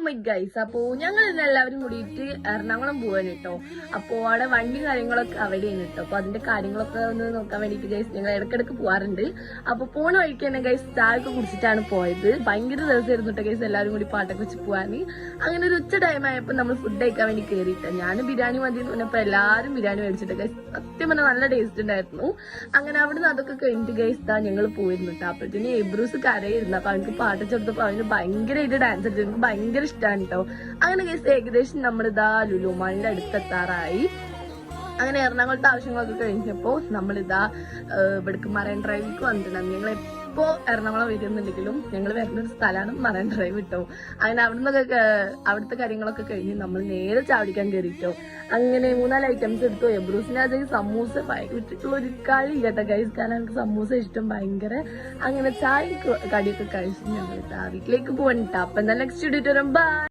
My guys, അപ്പോ ഞങ്ങൾ ഇന്ന് എല്ലാവരും കൂടിയിട്ട് എറണാകുളം പോവാൻ കേട്ടോ. അപ്പോ അവിടെ വണ്ടി കാര്യങ്ങളൊക്കെ അവിടെയാണ് കേട്ടോ. അപ്പൊ അതിന്റെ കാര്യങ്ങളൊക്കെ ഒന്ന് നോക്കാൻ വേണ്ടിട്ട് ഗൈസ് ഞങ്ങൾ ഇടക്കിടക്ക് പോവാറുണ്ട്. അപ്പൊ പോണ വഴിക്ക് തന്നെ ഗൈസ് ചായയൊക്കെ കുടിച്ചിട്ടാണ് പോയത്. ഭയങ്കര രസമായിരുന്നു കേട്ടോ ഗൈസ്, എല്ലാവരും കൂടി പാട്ടൊക്കെ വെച്ച് പോവാന്. അങ്ങനെ ഒരു ഉച്ച ടൈം ആയപ്പോ നമ്മൾ ഫുഡ് കഴിക്കാൻ വേണ്ടി കയറിയിട്ട് ഞാൻ ബിരിയാണി മതി എന്ന് പറഞ്ഞപ്പോ എല്ലാവരും ബിരിയാണി മേടിച്ചിട്ട് ഗൈസ് സത്യം പറഞ്ഞാൽ നല്ല ടേസ്റ്റ് ഉണ്ടായിരുന്നു. അങ്ങനെ അവിടുന്ന് അതൊക്കെ കഴിഞ്ഞിട്ട് ഗൈസ് ഞങ്ങൾ പോയിരുന്നു കേട്ടോ. അപ്പോഴത്തേന് എബ്രൂസ് കരയിരുന്നു. അപ്പൊ അവർക്ക് പാട്ടിച്ചെടുത്തപ്പോ അവന് ഭയങ്കരമായിട്ട് ഡാൻസ് കളിച്ചു. എനിക്ക് ഭയങ്കര ഇഷ്ടമാണ് കേട്ടോ. അങ്ങനെ ഗൈസ് ഏകദേശം നമ്മളിതാ ലുലു മാളിന്റെ അടുത്തെത്താറായി. അങ്ങനെ എറണാകുളത്തെ ആവശ്യങ്ങളൊക്കെ കഴിഞ്ഞപ്പോ നമ്മളിതാ ഇവിടേക്ക് മറൈൻ ഡ്രൈവിലേക്ക് വന്നിട്ടുണ്ട്. ഞങ്ങൾ എപ്പോ എറണാകുളം വരുന്നുണ്ടെങ്കിലും ഞങ്ങൾ വരുന്ന ഒരു സ്ഥലമാണ് മറൈൻ ഡ്രൈവ് കേട്ടോ. അങ്ങനെ അവിടുത്തെ കാര്യങ്ങളൊക്കെ കഴിഞ്ഞ് നമ്മൾ നേരെ ചാടിക്കാൻ കയറിട്ടോ. അങ്ങനെ 4 ഐറ്റംസ് എടുത്തു. എബ്രൂസിന് അതിൽ സമൂസ വിട്ടിട്ടുള്ള ഒരു കളി കേട്ടോ ഗൈസ്, കാരണം എനിക്ക് സമൂസ ഇഷ്ടം ഭയങ്കര. അങ്ങനെ ചായ കടിയൊക്കെ കഴിച്ച് ഞങ്ങൾ വീട്ടിലേക്ക് പോകണ്ട. അപ്പൊ എന്താ നെക്സ്റ്റ് വീഡിയോ വരും. ബൈ.